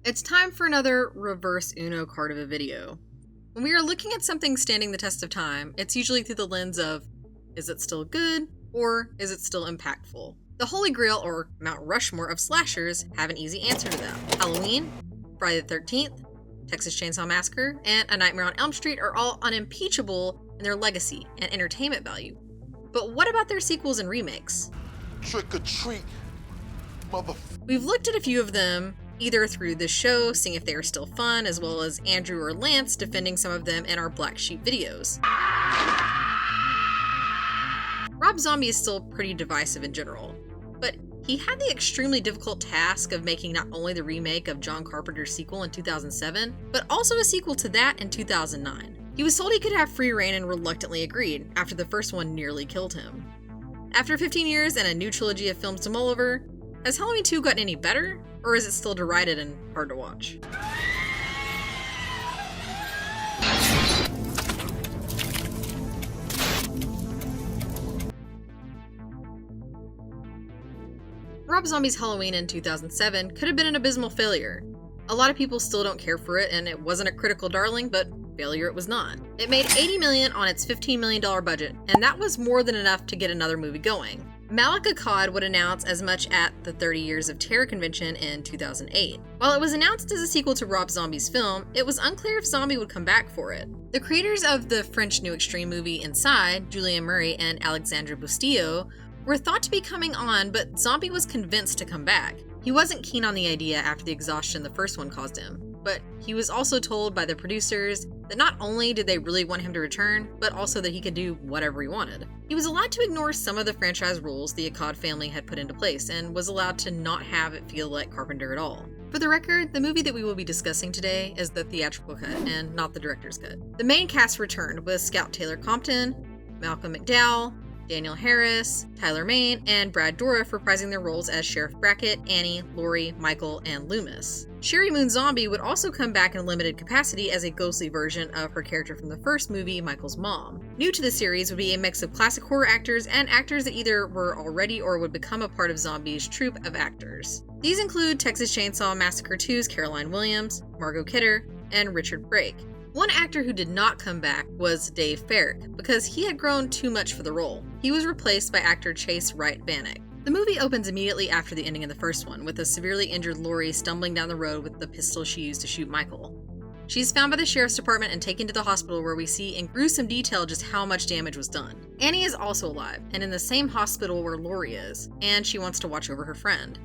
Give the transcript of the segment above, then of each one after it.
It's time for another reverse Uno card of a video. When we are looking at something standing the test of time, it's usually through the lens of, is it still good, or is it still impactful? The Holy Grail, or Mount Rushmore of slashers, have an easy answer to that. Halloween, Friday the 13th, Texas Chainsaw Massacre, and A Nightmare on Elm Street are all unimpeachable in their legacy and entertainment value. But what about their sequels and remakes? Trick or treat, mother. We've looked at a few of them, either through this show, seeing if they are still fun, as well as Andrew or Lance defending some of them in our Black Sheep videos. Rob Zombie is still pretty divisive in general, but he had the extremely difficult task of making not only the remake of John Carpenter's sequel in 2007, but also a sequel to that in 2009. He was told he could have free reign and reluctantly agreed, after the first one nearly killed him. After 15 years and a new trilogy of films to mull over, has Halloween 2 gotten any better, or is it still derided and hard to watch? Rob Zombie's Halloween in 2007 could have been an abysmal failure. A lot of people still don't care for it, and it wasn't a critical darling, but failure it was not. It made $80 million on its $15 million budget, and that was more than enough to get another movie going. Malik Akkad would announce as much at the 30 Years of Terror convention in 2008. While it was announced as a sequel to Rob Zombie's film, it was unclear if Zombie would come back for it. The creators of the French New Extreme movie Inside, Julian Murray and Alexandre Bustillo, were thought to be coming on, but Zombie was convinced to come back. He wasn't keen on the idea after the exhaustion the first one caused him, but he was also told by the producers that not only did they really want him to return, but also that he could do whatever he wanted. He was allowed to ignore some of the franchise rules the Akkad family had put into place, and was allowed to not have it feel like Carpenter at all. For the record, the movie that we will be discussing today is the theatrical cut, and not the director's cut. The main cast returned with Scout Taylor Compton, Malcolm McDowell, Daniel Harris, Tyler Mane, and Brad Dourif reprising their roles as Sheriff Brackett, Annie, Laurie, Michael, and Loomis. Sherry Moon Zombie would also come back in a limited capacity as a ghostly version of her character from the first movie, Michael's mom. New to the series would be a mix of classic horror actors and actors that either were already or would become a part of Zombie's troupe of actors. These include Texas Chainsaw Massacre 2's Caroline Williams, Margot Kidder, and Richard Brake. One actor who did not come back was Dave Ferrick, because he had grown too much for the role. He was replaced by actor Chase Wright Vanek. The movie opens immediately after the ending of the first one, with a severely injured Laurie stumbling down the road with the pistol she used to shoot Michael. She is found by the sheriff's department and taken to the hospital, where we see in gruesome detail just how much damage was done. Annie is also alive, and in the same hospital where Laurie is, and she wants to watch over her friend.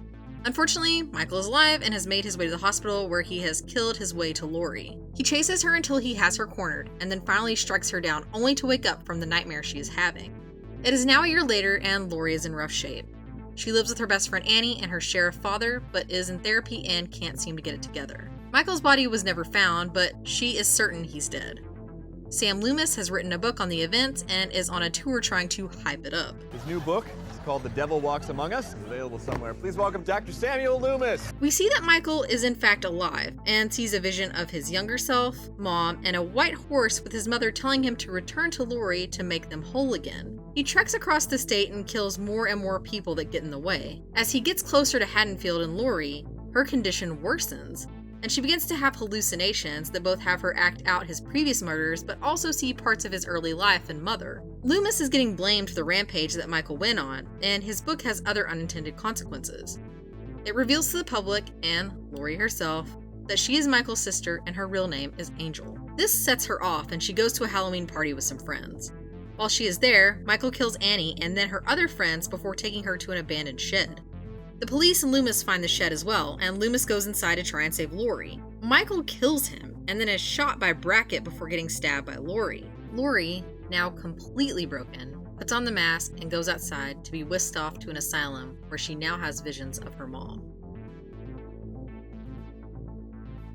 Unfortunately, Michael is alive and has made his way to the hospital, where he has killed his way to Laurie. He chases her until he has her cornered, and then finally strikes her down, only to wake up from the nightmare she is having. It is now a year later, and Laurie is in rough shape. She lives with her best friend Annie and her sheriff father, but is in therapy and can't seem to get it together. Michael's body was never found, but she is certain he's dead. Sam Loomis has written a book on the events and is on a tour trying to hype it up. His new book is called The Devil Walks Among Us. It's available somewhere. Please welcome Dr. Samuel Loomis. We see that Michael is in fact alive and sees a vision of his younger self, mom, and a white horse with his mother telling him to return to Laurie to make them whole again. He treks across the state and kills more and more people that get in the way. As he gets closer to Haddonfield and Laurie, her condition worsens, and she begins to have hallucinations that both have her act out his previous murders, but also see parts of his early life and mother. Loomis is getting blamed for the rampage that Michael went on, and his book has other unintended consequences. It reveals to the public, and Laurie herself, that she is Michael's sister and her real name is Angel. This sets her off, and she goes to a Halloween party with some friends. While she is there, Michael kills Annie and then her other friends before taking her to an abandoned shed. The police and Loomis find the shed as well, and Loomis goes inside to try and save Laurie. Michael kills him, and then is shot by Brackett before getting stabbed by Laurie. Laurie, now completely broken, puts on the mask and goes outside to be whisked off to an asylum where she now has visions of her mom.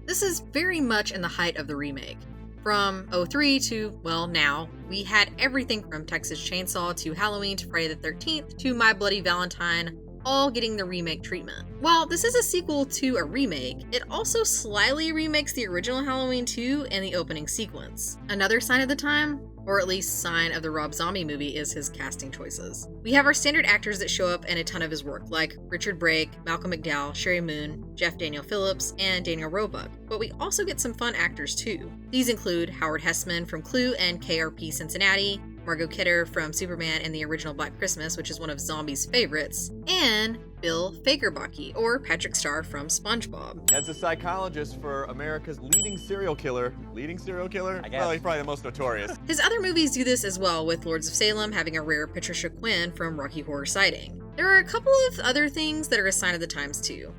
This is very much in the height of the remake. From 2003 to, well, now, we had everything from Texas Chainsaw to Halloween to Friday the 13th to My Bloody Valentine, all getting the remake treatment. While this is a sequel to a remake, it also slyly remakes the original Halloween 2 and the opening sequence. Another sign of the time? or at least sign of the Rob Zombie movie is his casting choices. We have our standard actors that show up in a ton of his work, like Richard Brake, Malcolm McDowell, Sherry Moon, Jeff Daniel Phillips, and Daniel Roebuck, but we also get some fun actors too. These include Howard Hessman from Clue and KRP Cincinnati, Margot Kidder from Superman and the original Black Christmas, which is one of Zombie's favorites, and Bill Fagerbaki, or Patrick Star from SpongeBob. As a psychologist for America's leading serial killer? I guess. Well, he's probably the most notorious. His other movies do this as well, with Lords of Salem having a rare Patricia Quinn from Rocky Horror sighting. There are a couple of other things that are a sign of the times too.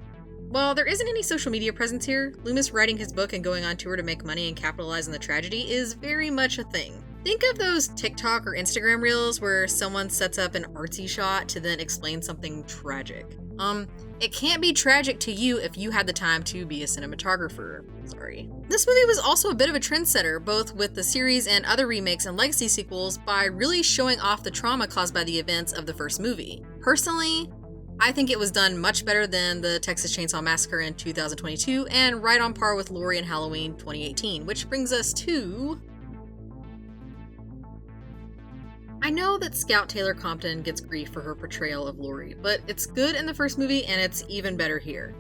While there isn't any social media presence here, Loomis writing his book and going on tour to make money and capitalize on the tragedy is very much a thing. Think of those TikTok or Instagram reels where someone sets up an artsy shot to then explain something tragic. It can't be tragic to you if you had the time to be a cinematographer. Sorry. This movie was also a bit of a trendsetter, both with the series and other remakes and legacy sequels, by really showing off the trauma caused by the events of the first movie. Personally, I think it was done much better than the Texas Chainsaw Massacre in 2022, and right on par with Laurie and Halloween 2018, which brings us to... I know that Scout Taylor Compton gets grief for her portrayal of Laurie, but it's good in the first movie and it's even better here.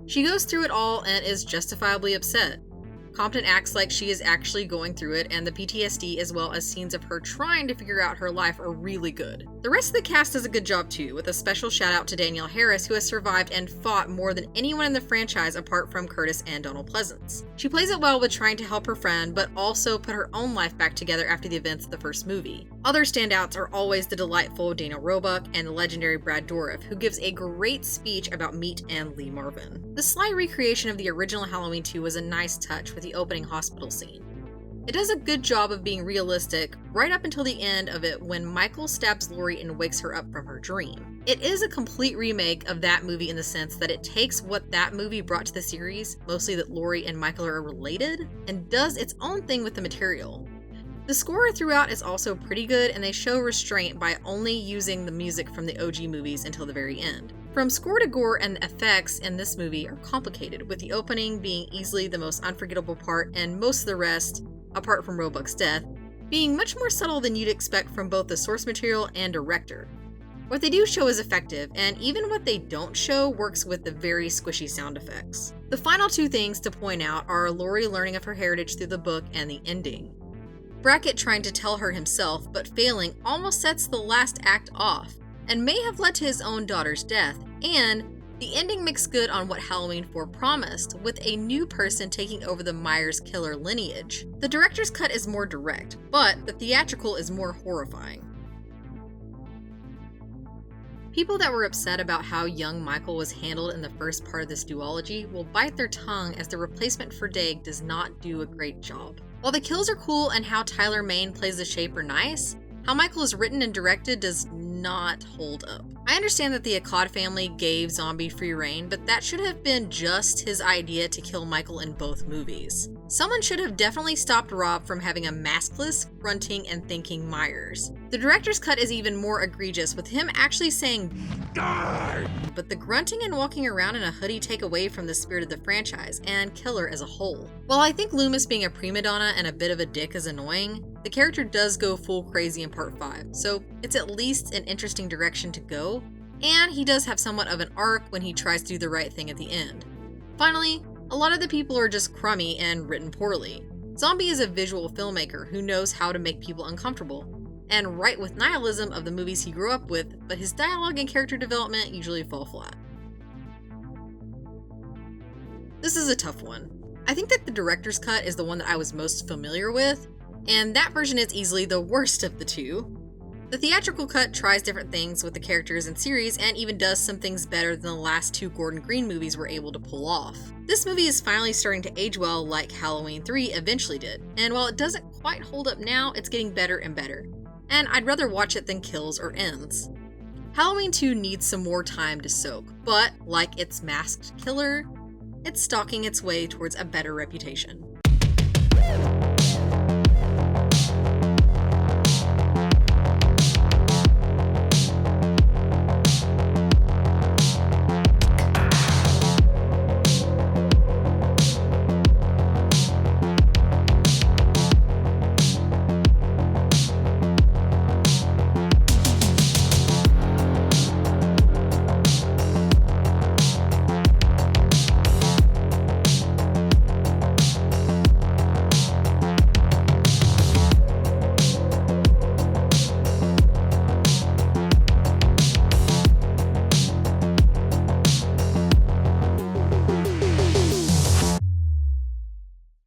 She goes through it all and is justifiably upset. Compton acts like she is actually going through it, and the PTSD as well as scenes of her trying to figure out her life are really good. The rest of the cast does a good job too, with a special shout out to Danielle Harris, who has survived and fought more than anyone in the franchise apart from Curtis and Donald Pleasance. She plays it well with trying to help her friend, but also put her own life back together after the events of the first movie. Other standouts are always the delightful Daniel Roebuck and the legendary Brad Dourif, who gives a great speech about Meat and Lee Marvin. The sly recreation of the original Halloween 2 was a nice touch with the opening hospital scene. It does a good job of being realistic right up until the end of it when Michael stabs Laurie and wakes her up from her dream. It is a complete remake of that movie in the sense that it takes what that movie brought to the series, mostly that Laurie and Michael are related, and does its own thing with the material. The score throughout is also pretty good, and they show restraint by only using the music from the OG movies until the very end. From score to gore, and the effects in this movie are complicated, with the opening being easily the most unforgettable part, and most of the rest, apart from Roebuck's death, being much more subtle than you'd expect from both the source material and director. What they do show is effective, and even what they don't show works with the very squishy sound effects. The final two things to point out are Laurie learning of her heritage through the book and the ending. Brackett trying to tell her himself, but failing almost sets the last act off, and may have led to his own daughter's death, and the ending makes good on what Halloween 4 promised, with a new person taking over the Myers killer lineage. The director's cut is more direct, but the theatrical is more horrifying. People that were upset about how young Michael was handled in the first part of this duology will bite their tongue, as the replacement for Daig does not do a great job. While the kills are cool and how Tyler Mane plays the Shape are nice, how Michael is written and directed does not hold up. I understand that the Akkad family gave Zombie free reign, but that should have been just his idea to kill Michael in both movies. Someone should have definitely stopped Rob from having a maskless, grunting, and thinking Myers. The director's cut is even more egregious, with him actually saying "Die!" But the grunting and walking around in a hoodie take away from the spirit of the franchise and killer as a whole. While I think Loomis being a prima donna and a bit of a dick is annoying, the character does go full crazy in part 5, so it's at least an interesting direction to go, and he does have somewhat of an arc when he tries to do the right thing at the end. Finally, a lot of the people are just crummy and written poorly. Zombie is a visual filmmaker who knows how to make people uncomfortable, and write with nihilism of the movies he grew up with, but his dialogue and character development usually fall flat. This is a tough one. I think that the director's cut is the one that I was most familiar with, and that version is easily the worst of the two. The theatrical cut tries different things with the characters and series, and even does some things better than the last two Gordon Green movies were able to pull off. This movie is finally starting to age well like Halloween 3 eventually did, and while it doesn't quite hold up now, it's getting better and better. And I'd rather watch it than kills or ends. Halloween 2 needs some more time to soak, but like its masked killer, it's stalking its way towards a better reputation.